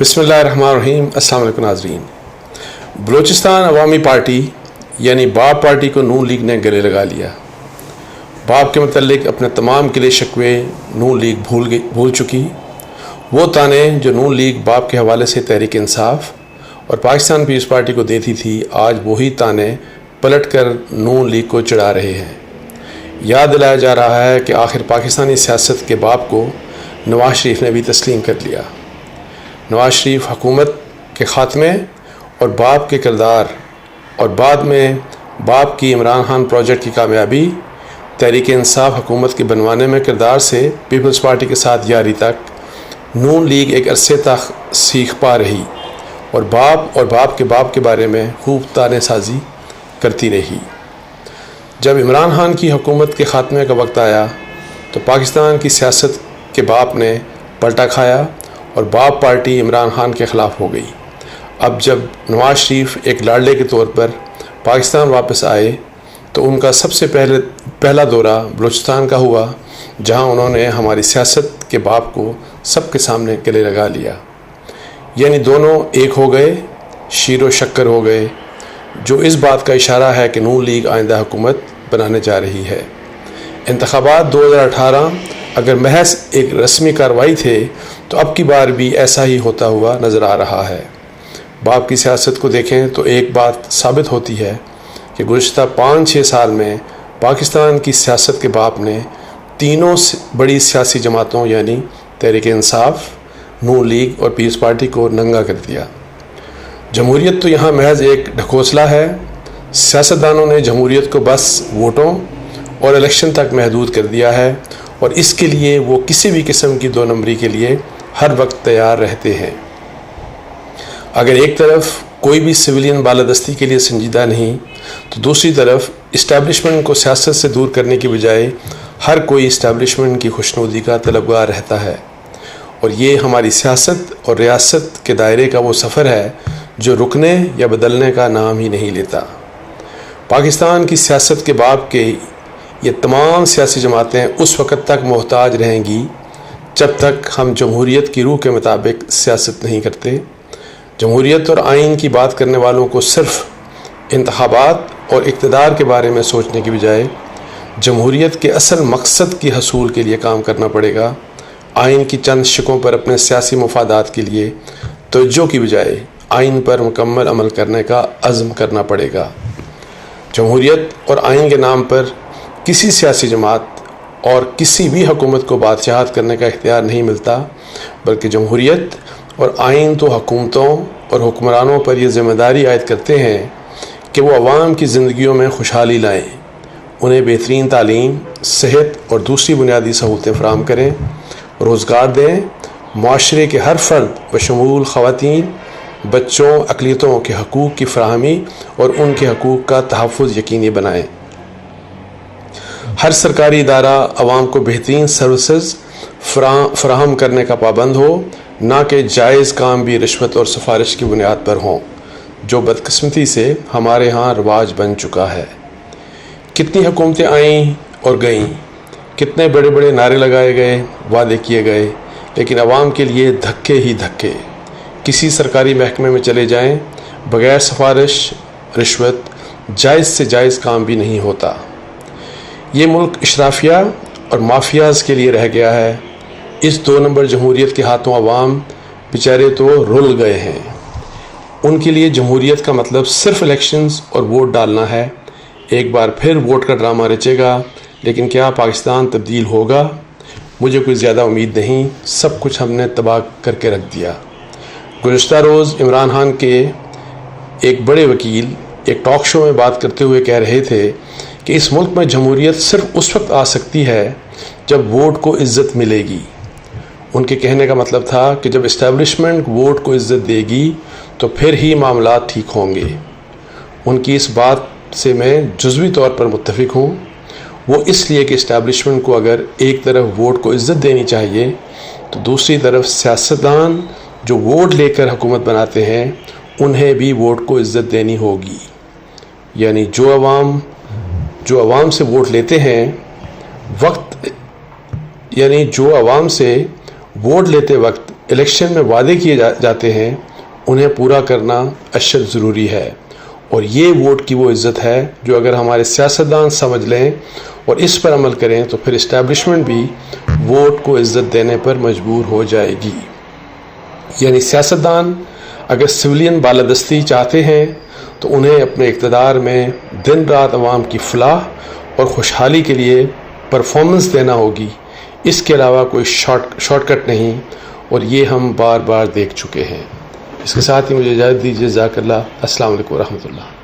بسم اللہ الرحمن الرحیم۔ السلام علیکم ناظرین۔ بلوچستان عوامی پارٹی یعنی باب پارٹی کو نون لیگ نے گلے لگا لیا۔ باب کے متعلق اپنے تمام گلے شکوے نون لیگ بھول چکی۔ وہ تانے جو نون لیگ باب کے حوالے سے تحریک انصاف اور پاکستان پیپلز پارٹی کو دیتی تھی، آج وہی تانے پلٹ کر نون لیگ کو چڑھا رہے ہیں۔ یاد دلایا جا رہا ہے کہ آخر پاکستانی سیاست کے باب کو نواز شریف نے بھی تسلیم کر لیا۔ نواز شریف حکومت کے خاتمے اور باب کے کردار اور بعد میں باب کی عمران خان پروجیکٹ کی کامیابی، تحریک انصاف حکومت کے بنوانے میں کردار سے پیپلز پارٹی کے ساتھ یاری تک نون لیگ ایک عرصے تک سیکھ پا رہی اور باب کے بارے میں خوب تانے سازی کرتی رہی۔ جب عمران خان کی حکومت کے خاتمے کا وقت آیا تو پاکستان کی سیاست کے باب نے پلٹا کھایا اور باب پارٹی عمران خان کے خلاف ہو گئی۔ اب جب نواز شریف ایک لاڈلے کے طور پر پاکستان واپس آئے تو ان کا سب سے پہلا دورہ بلوچستان کا ہوا، جہاں انہوں نے ہماری سیاست کے باب کو سب کے سامنے گلے لگا لیا۔ یعنی دونوں ایک ہو گئے، شیر و شکر ہو گئے، جو اس بات کا اشارہ ہے کہ نون لیگ آئندہ حکومت بنانے جا رہی ہے۔ انتخابات 2018 اگر محض ایک رسمی کارروائی تھے تو اب کی بار بھی ایسا ہی ہوتا ہوا نظر آ رہا ہے۔ باب کی سیاست کو دیکھیں تو ایک بات ثابت ہوتی ہے کہ گزشتہ 5-6 سال میں پاکستان کی سیاست کے باب نے تینوں بڑی سیاسی جماعتوں یعنی تحریک انصاف، نون لیگ اور پیپلز پارٹی کو ننگا کر دیا۔ جمہوریت تو یہاں محض ایک ڈھکوسلا ہے۔ سیاستدانوں نے جمہوریت کو بس ووٹوں اور الیکشن تک محدود کر دیا ہے اور اس کے لیے وہ کسی بھی قسم کی 2 نمبری کے لیے ہر وقت تیار رہتے ہیں۔ اگر ایک طرف کوئی بھی سویلین بالادستی کے لیے سنجیدہ نہیں تو دوسری طرف اسٹیبلشمنٹ کو سیاست سے دور کرنے کی بجائے ہر کوئی اسٹیبلشمنٹ کی خوشنودی کا طلبگار رہتا ہے، اور یہ ہماری سیاست اور ریاست کے دائرے کا وہ سفر ہے جو رکنے یا بدلنے کا نام ہی نہیں لیتا۔ پاکستان کی سیاست کے باب کے یہ تمام سیاسی جماعتیں اس وقت تک محتاج رہیں گی جب تک ہم جمہوریت کی روح کے مطابق سیاست نہیں کرتے۔ جمہوریت اور آئین کی بات کرنے والوں کو صرف انتخابات اور اقتدار کے بارے میں سوچنے کی بجائے جمہوریت کے اصل مقصد کی حصول کے لیے کام کرنا پڑے گا۔ آئین کی چند شقوں پر اپنے سیاسی مفادات کے لیے توجہ کی بجائے آئین پر مکمل عمل کرنے کا عزم کرنا پڑے گا۔ جمہوریت اور آئین کے نام پر کسی سیاسی جماعت اور کسی بھی حکومت کو بادشاہت کرنے کا اختیار نہیں ملتا، بلکہ جمہوریت اور آئین تو حکومتوں اور حکمرانوں پر یہ ذمہ داری عائد کرتے ہیں کہ وہ عوام کی زندگیوں میں خوشحالی لائیں، انہیں بہترین تعلیم، صحت اور دوسری بنیادی سہولتیں فراہم کریں، روزگار دیں، معاشرے کے ہر فرد بشمول خواتین، بچوں، اقلیتوں کے حقوق کی فراہمی اور ان کے حقوق کا تحفظ یقینی بنائیں۔ ہر سرکاری ادارہ عوام کو بہترین سروسز فراہم کرنے کا پابند ہو، نہ کہ جائز کام بھی رشوت اور سفارش کی بنیاد پر ہوں، جو بدقسمتی سے ہمارے ہاں رواج بن چکا ہے۔ کتنی حکومتیں آئیں اور گئیں، کتنے بڑے بڑے نعرے لگائے گئے، وعدے کیے گئے، لیکن عوام کے لیے دھکے ہی دھکے۔ کسی سرکاری محکمے میں چلے جائیں، بغیر سفارش، رشوت، جائز سے جائز کام بھی نہیں ہوتا۔ یہ ملک اشرافیہ اور مافیاز کے لیے رہ گیا ہے۔ اس 2 نمبر جمہوریت کے ہاتھوں عوام بیچارے تو رل گئے ہیں۔ ان کے لیے جمہوریت کا مطلب صرف الیکشنز اور ووٹ ڈالنا ہے۔ ایک بار پھر ووٹ کا ڈرامہ رچے گا، لیکن کیا پاکستان تبدیل ہوگا؟ مجھے کوئی زیادہ امید نہیں۔ سب کچھ ہم نے تباہ کر کے رکھ دیا۔ گزشتہ روز عمران خان کے ایک بڑے وکیل ایک ٹاک شو میں بات کرتے ہوئے کہہ رہے تھے کہ اس ملک میں جمہوریت صرف اس وقت آ سکتی ہے جب ووٹ کو عزت ملے گی۔ ان کے کہنے کا مطلب تھا کہ جب اسٹیبلشمنٹ ووٹ کو عزت دے گی تو پھر ہی معاملات ٹھیک ہوں گے۔ ان کی اس بات سے میں جزوی طور پر متفق ہوں۔ وہ اس لیے کہ اسٹیبلشمنٹ کو اگر ایک طرف ووٹ کو عزت دینی چاہیے تو دوسری طرف سیاستدان جو ووٹ لے کر حکومت بناتے ہیں انہیں بھی ووٹ کو عزت دینی ہوگی۔ یعنی جو عوام سے ووٹ لیتے ہیں جو عوام سے ووٹ لیتے وقت الیکشن میں وعدے کیے جاتے ہیں انہیں پورا کرنا اشد ضروری ہے، اور یہ ووٹ کی وہ عزت ہے جو اگر ہمارے سیاستدان سمجھ لیں اور اس پر عمل کریں تو پھر اسٹیبلشمنٹ بھی ووٹ کو عزت دینے پر مجبور ہو جائے گی۔ یعنی سیاستدان اگر سویلین بالادستی چاہتے ہیں تو انہیں اپنے اقتدار میں دن رات عوام کی فلاح اور خوشحالی کے لیے پرفارمنس دینا ہوگی، اس کے علاوہ کوئی شارٹ کٹ نہیں، اور یہ ہم بار بار دیکھ چکے ہیں۔ اس کے ساتھ ہی مجھے اجازت دیجیے، جزاک اللہ، السلام علیکم ورحمۃ اللہ۔